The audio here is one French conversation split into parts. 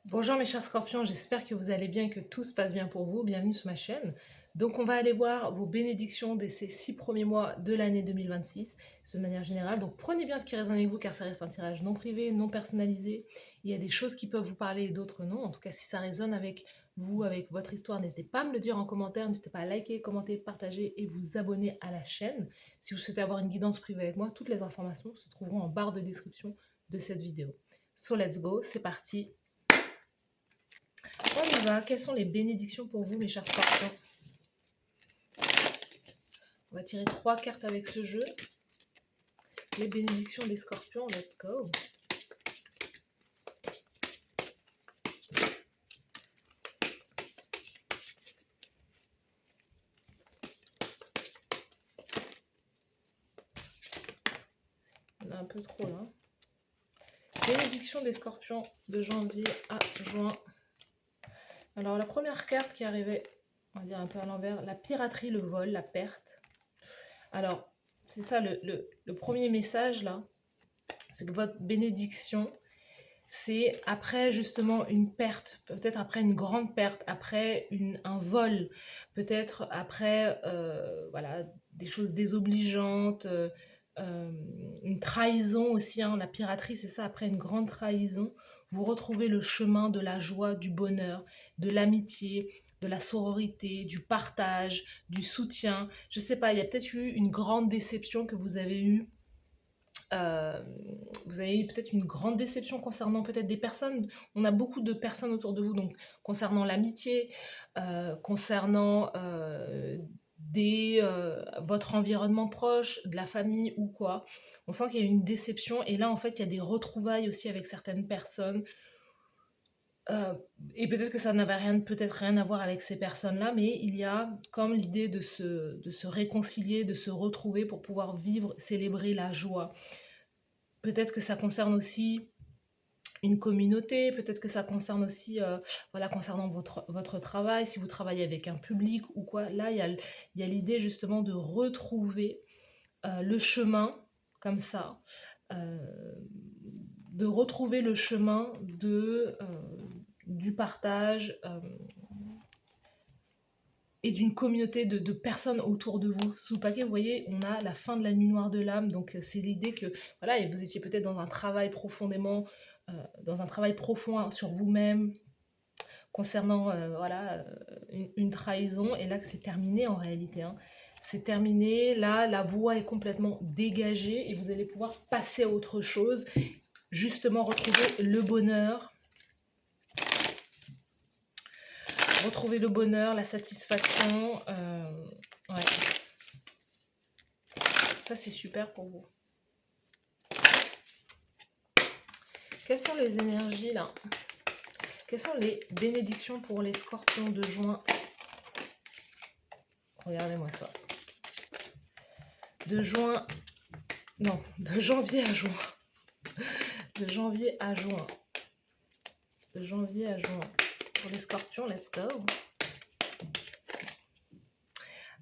Bonjour mes chers scorpions, j'espère que vous allez bien et que tout se passe bien pour vous. Bienvenue sur ma chaîne. Donc on va aller voir vos bénédictions de ces 6 premiers mois de l'année 2026, de manière générale. Donc prenez bien ce qui résonne avec vous car ça reste un tirage non privé, non personnalisé. Il y a des choses qui peuvent vous parler et d'autres non. En tout cas, si ça résonne avec vous, avec votre histoire, n'hésitez pas à me le dire en commentaire, n'hésitez pas à liker, commenter, partager et vous abonner à la chaîne. Si vous souhaitez avoir une guidance privée avec moi, toutes les informations se trouveront en barre de description de cette vidéo. So let's go, c'est parti. On y va. Quelles sont les bénédictions pour vous, mes chers scorpions? On va tirer 3 cartes avec ce jeu. Les bénédictions des scorpions, let's go. On a un peu trop là. Bénédiction des scorpions de janvier à juin. Alors la première carte qui arrivait, on va dire un peu à l'envers, la piraterie, le vol, la perte. Alors, c'est ça le premier message là, c'est que votre bénédiction, c'est après justement une perte, peut-être après une grande perte, après un vol, peut-être après voilà, des choses désobligeantes, une trahison aussi, hein, la piraterie c'est ça, après une grande trahison, vous retrouvez le chemin de la joie, du bonheur, de l'amitié, de la sororité, du partage, du soutien. Je sais pas, il y a peut-être eu une grande déception que euh, vous avez eu peut-être une grande déception concernant peut-être des personnes. On a beaucoup de personnes autour de vous, donc concernant l'amitié, concernant votre environnement proche, de la famille ou quoi. On sent qu'il y a une déception et là en fait il y a des retrouvailles aussi avec certaines personnes. Euh, et peut-être que ça n'avait peut-être rien à voir avec ces personnes-là, mais il y a comme l'idée de se réconcilier, de se retrouver pour pouvoir vivre, célébrer la joie. Peut-être que ça concerne aussi une communauté, peut-être que ça concerne aussi, voilà, concernant votre travail, si vous travaillez avec un public ou quoi. Là, il y a l'idée justement de retrouver le chemin, comme ça, euh, de retrouver le chemin du partage et d'une communauté de personnes autour de vous. Sous le paquet, vous voyez, on a la fin de la nuit noire de l'âme, donc c'est l'idée que, voilà, et vous étiez peut-être dans un travail profondément, dans un travail profond, hein, sur vous-même, concernant, voilà, une trahison, et là que c'est terminé en réalité, hein. C'est terminé, là, la voie est complètement dégagée, et vous allez pouvoir passer à autre chose, justement retrouver le bonheur, la satisfaction, ouais. Ça, c'est super pour vous. Quelles sont les énergies là? Quelles sont les bénédictions pour les scorpions de juin? Regardez-moi ça. De juin... Non, de janvier à juin. De janvier à juin. De janvier à juin. Pour les scorpions, let's go.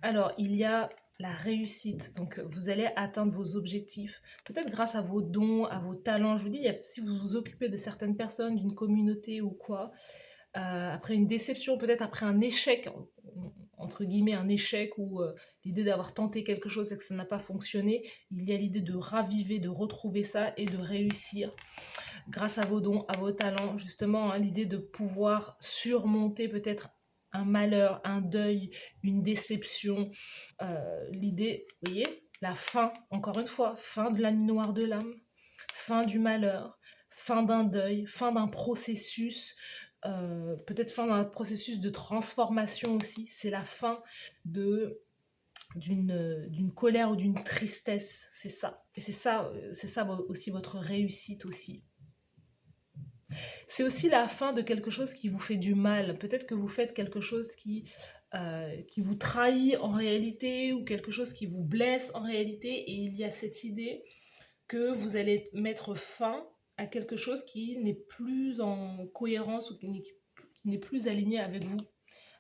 Alors, il y a la réussite. Donc, vous allez atteindre vos objectifs. Peut-être grâce à vos dons, à vos talents. Je vous dis, si vous vous occupez de certaines personnes, d'une communauté ou quoi, après une déception, peut-être après un échec, entre guillemets un échec, ou l'idée d'avoir tenté quelque chose et que ça n'a pas fonctionné, il y a l'idée de raviver, de retrouver ça et de réussir grâce à vos dons, à vos talents, justement, hein, l'idée de pouvoir surmonter peut-être un malheur, un deuil, une déception, l'idée, vous voyez, la fin, encore une fois, fin de la nuit noire de l'âme, fin du malheur, fin d'un deuil, fin d'un processus, peut-être fin d'un processus de transformation aussi, c'est la fin d'une colère ou d'une tristesse, c'est ça. Et c'est ça aussi votre réussite aussi. C'est aussi la fin de quelque chose qui vous fait du mal. Peut-être que vous faites quelque chose qui vous trahit en réalité ou quelque chose qui vous blesse en réalité, et il y a cette idée que vous allez mettre fin à quelque chose qui n'est plus en cohérence ou qui n'est plus aligné avec vous,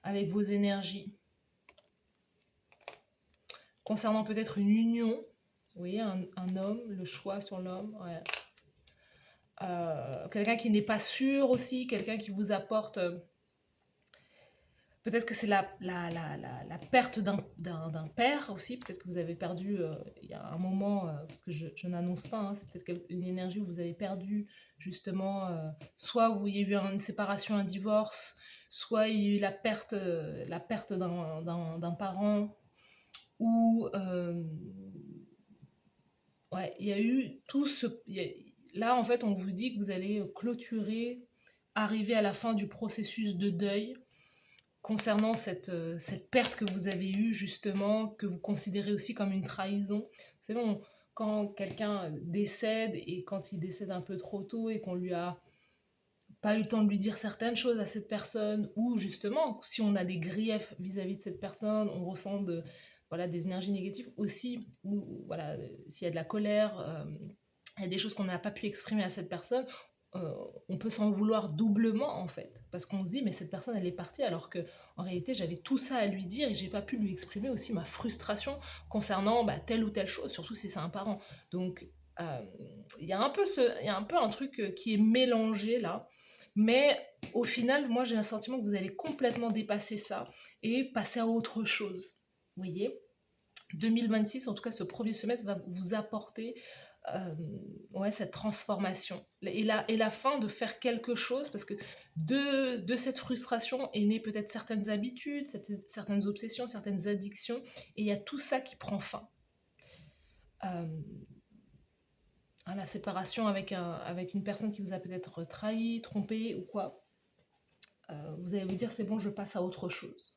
avec vos énergies. Concernant peut-être une union, vous voyez, un homme, le choix sur l'homme, ouais. quelqu'un qui n'est pas sûr aussi, quelqu'un qui vous apporte... peut-être que c'est la perte d'un père aussi, peut-être que vous avez perdu il y a un moment, parce que je n'annonce pas, hein, c'est peut-être une énergie où vous avez perdu justement, soit où il y a eu une séparation, un divorce, soit il y a eu la perte d'un parent, ou ouais, il y a eu tout ce... là, en fait, on vous dit que vous allez clôturer, arriver à la fin du processus de deuil concernant cette perte que vous avez eue, justement, que vous considérez aussi comme une trahison. C'est bon, quand quelqu'un décède, et quand il décède un peu trop tôt, et qu'on lui a pas eu le temps de lui dire certaines choses à cette personne, ou justement, si on a des griefs vis-à-vis de cette personne, on ressent voilà, des énergies négatives aussi, ou voilà, s'il y a de la colère, il y a des choses qu'on n'a pas pu exprimer à cette personne, euh, on peut s'en vouloir doublement en fait, parce qu'on se dit mais cette personne elle est partie alors que en réalité j'avais tout ça à lui dire et j'ai pas pu lui exprimer aussi ma frustration concernant telle ou telle chose, surtout si c'est un parent. Donc euh, il y a un peu il y a un peu un truc qui est mélangé là, mais au final moi j'ai un sentiment que vous allez complètement dépasser ça et passer à autre chose. Vous voyez, 2026, en tout cas ce premier semestre, va vous apporter ouais, cette transformation. Et la fin de faire quelque chose, parce que de cette frustration est née peut-être certaines habitudes, certaines obsessions, certaines addictions, et il y a tout ça qui prend fin. Euh, la séparation avec une personne qui vous a peut-être trahi, trompé ou quoi, vous allez vous dire c'est bon, je passe à autre chose.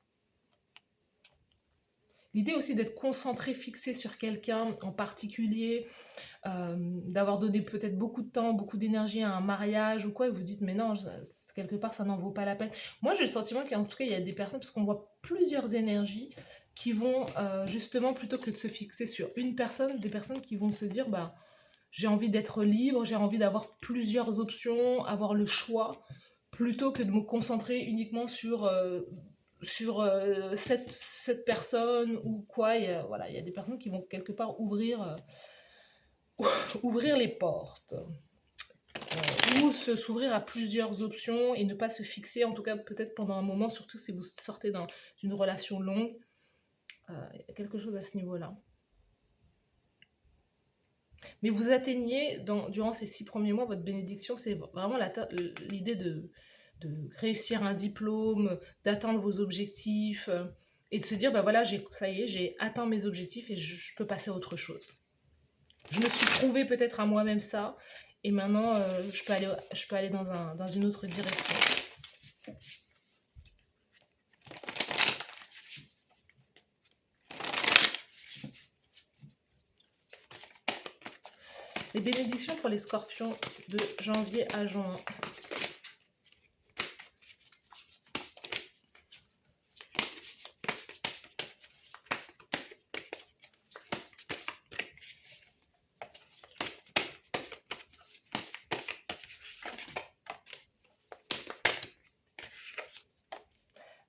L'idée aussi d'être concentré, fixé sur quelqu'un en particulier, d'avoir donné peut-être beaucoup de temps, beaucoup d'énergie à un mariage ou quoi, et vous dites mais non, quelque part ça n'en vaut pas la peine. Moi j'ai le sentiment qu'en tout cas il y a des personnes, parce qu'on voit plusieurs énergies qui vont justement, plutôt que de se fixer sur une personne, des personnes qui vont se dire bah j'ai envie d'être libre, j'ai envie d'avoir plusieurs options, avoir le choix, plutôt que de me concentrer uniquement sur cette personne ou quoi. Voilà, il y a des personnes qui vont quelque part ouvrir les portes, ou s'ouvrir à plusieurs options et ne pas se fixer, en tout cas peut-être pendant un moment, surtout si vous sortez d'une relation longue. Il y a quelque chose à ce niveau-là. Mais vous atteignez, durant ces 6 premiers mois, votre bénédiction, c'est vraiment l'idée de réussir un diplôme, d'atteindre vos objectifs, et de se dire, bah voilà, ça y est, j'ai atteint mes objectifs et je peux passer à autre chose. Je me suis prouvé peut-être à moi-même ça, et maintenant, je peux aller dans une autre direction. Les bénédictions pour les scorpions de janvier à juin.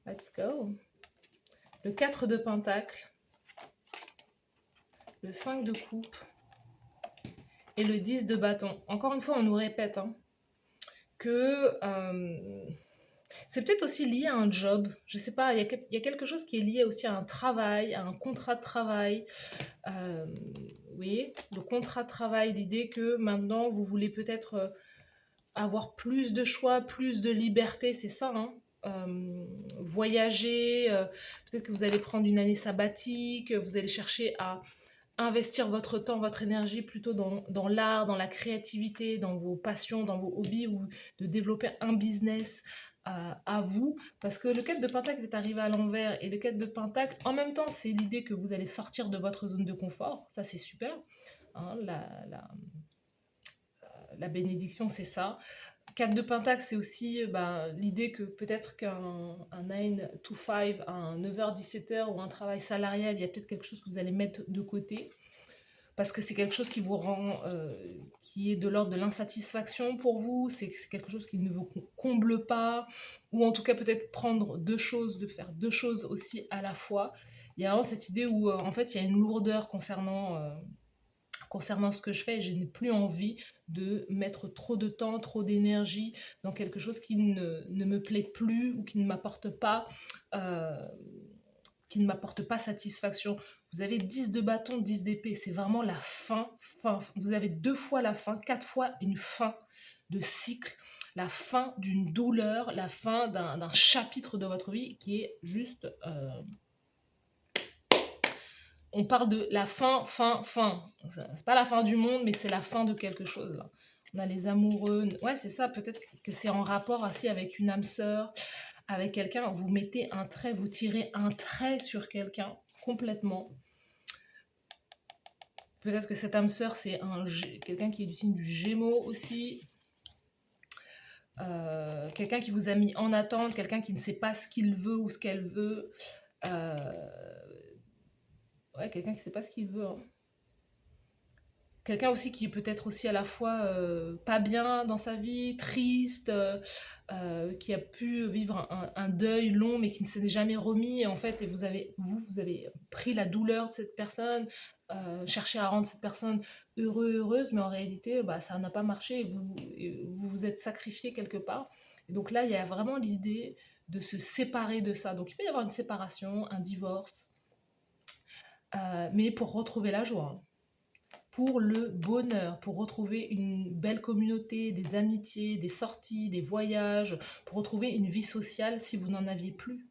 Let's go. Le 4 de Pentacle, le 5 de Coupe et le 10 de Bâton. Encore une fois, on nous répète que c'est peut-être aussi lié à un job. Je sais pas, il y a quelque chose qui est lié aussi à un travail, à un contrat de travail. Oui, le contrat de travail, l'idée que maintenant vous voulez peut-être avoir plus de choix, plus de liberté, c'est ça, hein. Voyager, peut-être que vous allez prendre une année sabbatique, vous allez chercher à investir votre temps, votre énergie plutôt dans l'art, dans la créativité, dans vos passions, dans vos hobbies, ou de développer un business à vous. Parce que le 4 de Pentacle est arrivé à l'envers, et le 4 de Pentacle, en même temps, c'est l'idée que vous allez sortir de votre zone de confort. Ça, c'est super. Hein, la bénédiction, c'est ça. 4 de Pentacle, c'est aussi l'idée que peut-être qu'un 9 to 5, un 9h-17h ou un travail salarial, il y a peut-être quelque chose que vous allez mettre de côté, parce que c'est quelque chose qui vous rend, qui est de l'ordre de l'insatisfaction pour vous, c'est quelque chose qui ne vous comble pas, ou en tout cas peut-être prendre deux choses, de faire deux choses aussi à la fois. Il y a vraiment cette idée où en fait il y a une lourdeur concernant ce que je fais, et je n'ai plus envie de mettre trop de temps, trop d'énergie dans quelque chose ne me plaît plus ou euh, qui ne m'apporte pas satisfaction. Vous avez 10 de bâton, 10 d'épée. C'est vraiment la fin. Vous avez 2 fois la fin, 4 fois une fin de cycle, la fin d'une douleur, la fin d'un chapitre de votre vie qui est juste... on parle de la fin. C'est pas la fin du monde, mais c'est la fin de quelque chose, là. On a les amoureux. Ouais, c'est ça. Peut-être que c'est en rapport aussi avec une âme sœur, avec quelqu'un. Vous mettez un trait, vous tirez un trait sur quelqu'un complètement. Peut-être que cette âme sœur, c'est quelqu'un qui est du signe du Gémeaux aussi. Quelqu'un qui vous a mis en attente, quelqu'un qui ne sait pas ce qu'il veut ou ce qu'elle veut. Ouais, quelqu'un qui ne sait pas ce qu'il veut. Hein. Quelqu'un aussi qui est peut-être aussi à la fois pas bien dans sa vie, triste, qui a pu vivre un deuil long mais qui ne s'est jamais remis. Et en fait, et vous avez pris la douleur de cette personne, cherché à rendre cette personne heureuse, mais en réalité, bah, ça n'a pas marché et vous vous êtes sacrifié quelque part. Et donc là, il y a vraiment l'idée de se séparer de ça. Donc il peut y avoir une séparation, un divorce, mais pour retrouver la joie. Hein, pour le bonheur, pour retrouver une belle communauté, des amitiés, des sorties, des voyages, pour retrouver une vie sociale si vous n'en aviez plus.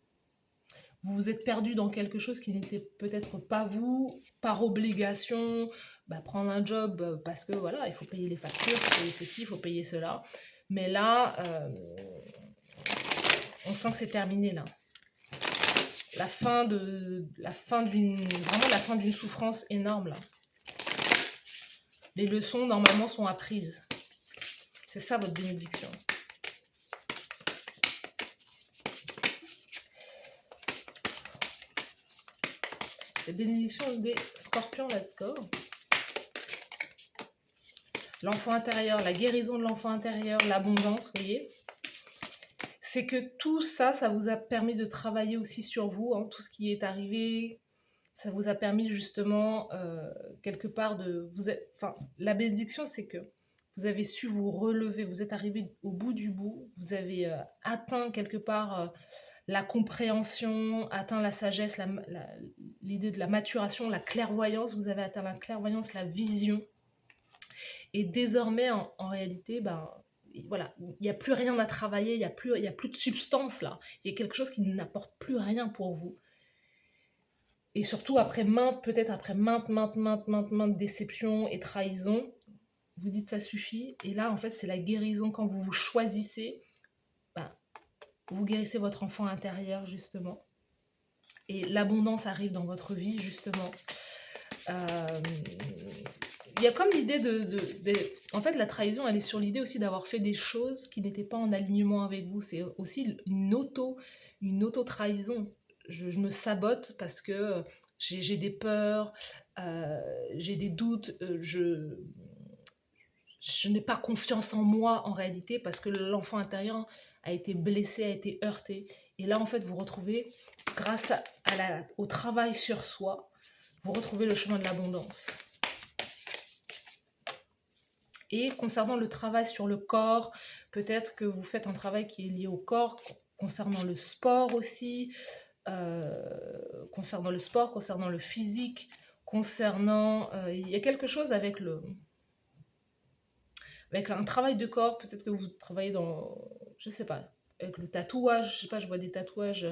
Vous vous êtes perdu dans quelque chose qui n'était peut-être pas vous, par obligation, bah, prendre un job parce que voilà, il faut payer les factures, il faut payer ceci, il faut payer cela. Mais là, on sent que c'est terminé là. Vraiment la fin d'une souffrance énorme là. Les leçons, normalement, sont apprises. C'est ça, votre bénédiction. Les bénédictions des scorpions, let's go. L'enfant intérieur, la guérison de l'enfant intérieur, l'abondance, vous voyez. C'est que tout ça, ça vous a permis de travailler aussi sur vous. Hein, tout ce qui est arrivé, ça vous a permis justement, quelque part, la bénédiction, c'est que vous avez su vous relever, vous êtes arrivé au bout du bout, vous avez atteint quelque part la compréhension, atteint la sagesse, l'idée de la maturation, la clairvoyance, vous avez atteint la clairvoyance, la vision. Et désormais, en réalité, ben, voilà, il n'y a plus rien à travailler, il n'y a plus de substance là. Il y a quelque chose qui n'apporte plus rien pour vous. Et surtout, peut-être après maintes déceptions et trahisons, vous dites ça suffit. Et là, en fait, c'est la guérison quand vous vous choisissez. Ben, vous guérissez votre enfant intérieur, justement. Et l'abondance arrive dans votre vie, justement. Il y a comme l'idée en fait, la trahison, elle est sur l'idée aussi d'avoir fait des choses qui n'étaient pas en alignement avec vous. C'est aussi une auto-trahison. Je me sabote parce que j'ai des peurs, j'ai des doutes, je n'ai pas confiance en moi en réalité parce que l'enfant intérieur a été blessé, a été heurté. Et là, en fait, vous retrouvez, grâce au travail sur soi, vous retrouvez le chemin de l'abondance. Et concernant le travail sur le corps, peut-être que vous faites un travail qui est lié au corps, concernant le sport aussi, concernant le physique, il y a quelque chose avec un travail de corps, peut-être que vous travaillez je sais pas, avec le tatouage, je sais pas, je vois des tatouages,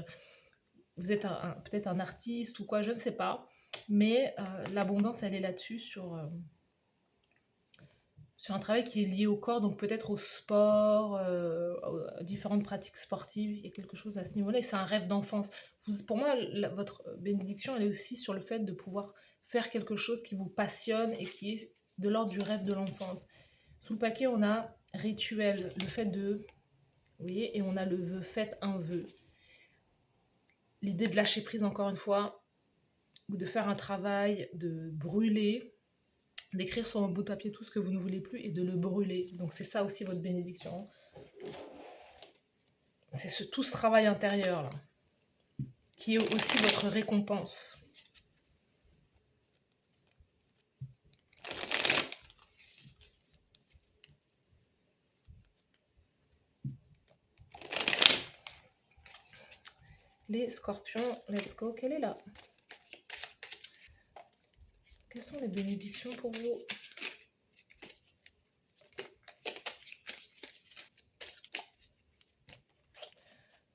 vous êtes peut-être un artiste ou quoi, je ne sais pas, mais l'abondance, elle est là-dessus, sur un travail qui est lié au corps, donc peut-être au sport, aux différentes pratiques sportives, il y a quelque chose à ce niveau-là, et c'est un rêve d'enfance. Pour moi, votre bénédiction, elle est aussi sur le fait de pouvoir faire quelque chose qui vous passionne et qui est de l'ordre du rêve de l'enfance. Sous le paquet, on a rituel, le fait de... Vous voyez, et on a le vœu, faites un vœu. L'idée de lâcher prise, encore une fois, ou de faire un travail, de brûler, d'écrire sur un bout de papier tout ce que vous ne voulez plus et de le brûler. Donc c'est ça aussi votre bénédiction. C'est tout ce travail intérieur là, qui est aussi votre récompense. Les scorpions, let's go. Quelle est là? Quelles sont les bénédictions pour vous?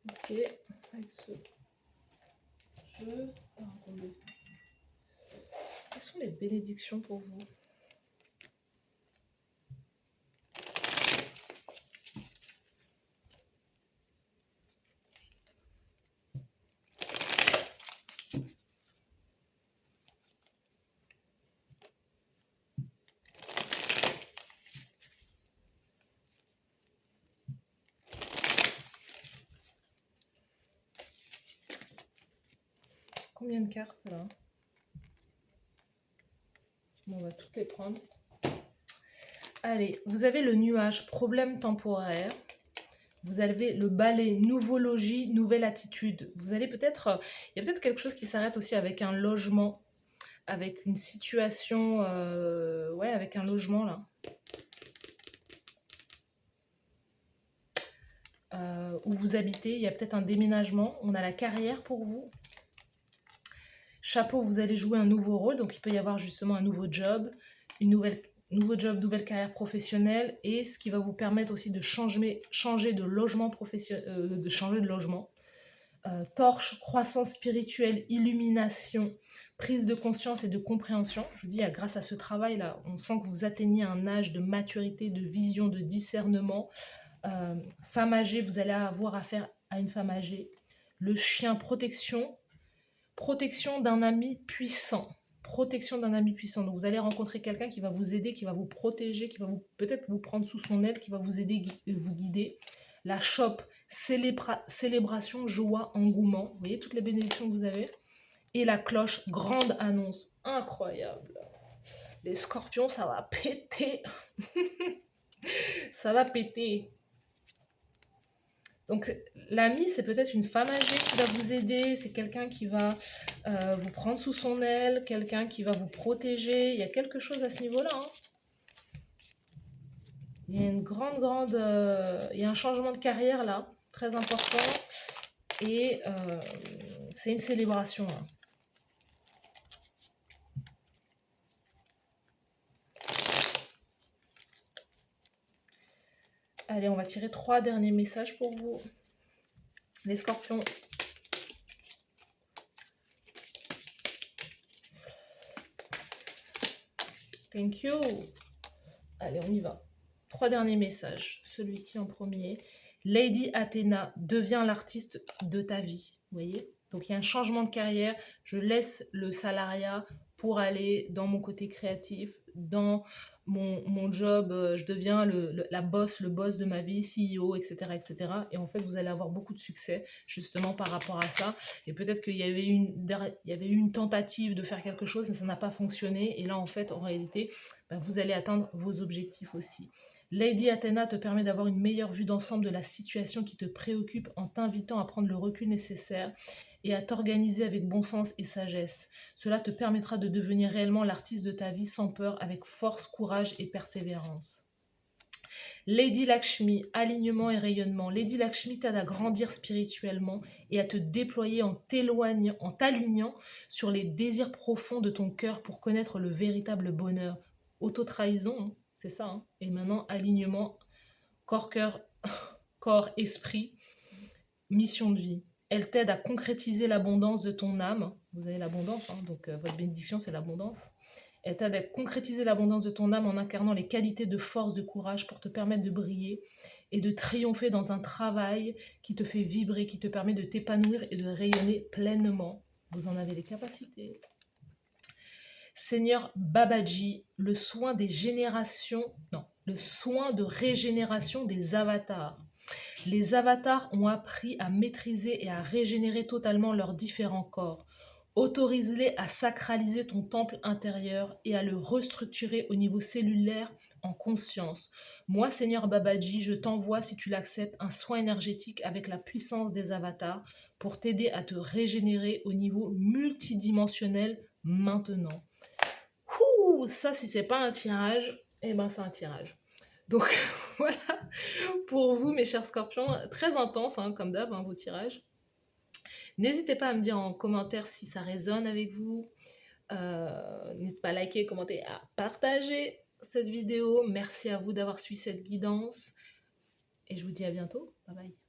Ok, avec ce jeu. Ah, attendez. Quelles sont les bénédictions pour vous? Combien de cartes là? Bon, on va toutes les prendre. Allez, vous avez le nuage, problème temporaire. Vous avez le balai, nouveau logis, nouvelle attitude. Vous allez peut-être, il y a peut-être quelque chose qui s'arrête aussi avec un logement, avec une situation, ouais, avec un logement là. Où vous habitez, il y a peut-être un déménagement. On a la carrière pour vous. Chapeau, vous allez jouer un nouveau rôle, donc il peut y avoir justement un nouveau job, nouvelle carrière professionnelle, et ce qui va vous permettre aussi de changer de logement professionnel, de changer de logement. Torche, croissance spirituelle, illumination, prise de conscience et de compréhension. Je vous dis, grâce à ce travail-là, on sent que vous atteignez un âge de maturité, de vision, de discernement. Femme âgée, vous allez avoir affaire à une femme âgée. Le chien, protection d'un ami puissant. Protection d'un ami puissant. Donc vous allez rencontrer quelqu'un qui va vous aider, qui va vous protéger, qui va peut-être vous prendre sous son aile, qui va vous aider, vous guider. La chope, célébration, joie, engouement. Vous voyez toutes les bénédictions que vous avez. Et la cloche, grande annonce. Incroyable. Les scorpions, ça va péter. Ça va péter. Donc l'ami, c'est peut-être une femme âgée qui va vous aider, c'est quelqu'un qui va vous prendre sous son aile, quelqu'un qui va vous protéger. Il y a quelque chose à ce niveau-là. Hein. Il y a une il y a un changement de carrière là, très important. Et c'est une célébration. Hein. Allez, on va tirer 3 derniers messages pour vous. Les scorpions. Thank you. Allez, on y va. 3 derniers messages. Celui-ci en premier. Lady Athéna devient l'artiste de ta vie. Vous voyez? Donc, il y a un changement de carrière. Je laisse le salariat pour aller dans mon côté créatif, dans mon job. Je deviens le boss de ma vie, CEO, etc., etc. Et en fait, vous allez avoir beaucoup de succès justement par rapport à ça. Et peut-être qu'il y avait une tentative de faire quelque chose, mais ça n'a pas fonctionné. Et là, en fait, en réalité, vous allez atteindre vos objectifs aussi. Lady Athéna te permet d'avoir une meilleure vue d'ensemble de la situation qui te préoccupe en t'invitant à prendre le recul nécessaire et à t'organiser avec bon sens et sagesse. Cela te permettra de devenir réellement l'artiste de ta vie sans peur, avec force, courage et persévérance. Lady Lakshmi, alignement et rayonnement. Lady Lakshmi t'aide à grandir spirituellement et à te déployer en t'alignant sur les désirs profonds de ton cœur pour connaître le véritable bonheur. Auto-trahison, hein, c'est ça. Hein. Et maintenant, alignement, corps, cœur, corps, esprit, mission de vie. Elle t'aide à concrétiser l'abondance de ton âme. Vous avez l'abondance, hein, donc votre bénédiction, c'est l'abondance. Elle t'aide à concrétiser l'abondance de ton âme en incarnant les qualités de force, de courage pour te permettre de briller et de triompher dans un travail qui te fait vibrer, qui te permet de t'épanouir et de rayonner pleinement. Vous en avez les capacités. Seigneur Babaji, le soin de régénération des avatars. Les avatars ont appris à maîtriser et à régénérer totalement leurs différents corps. Autorise-les à sacraliser ton temple intérieur et à le restructurer au niveau cellulaire en conscience. Moi, Seigneur Babaji, je t'envoie, si tu l'acceptes, un soin énergétique avec la puissance des avatars pour t'aider à te régénérer au niveau multidimensionnel maintenant. Ouh, ça, si c'est pas un tirage, eh ben c'est un tirage. Donc voilà, pour vous mes chers scorpions, très intense hein, comme d'hab vos tirages. N'hésitez pas à me dire en commentaire si ça résonne avec vous. N'hésitez pas à liker, commenter, à partager cette vidéo. Merci à vous d'avoir suivi cette guidance et je vous dis à bientôt. Bye bye.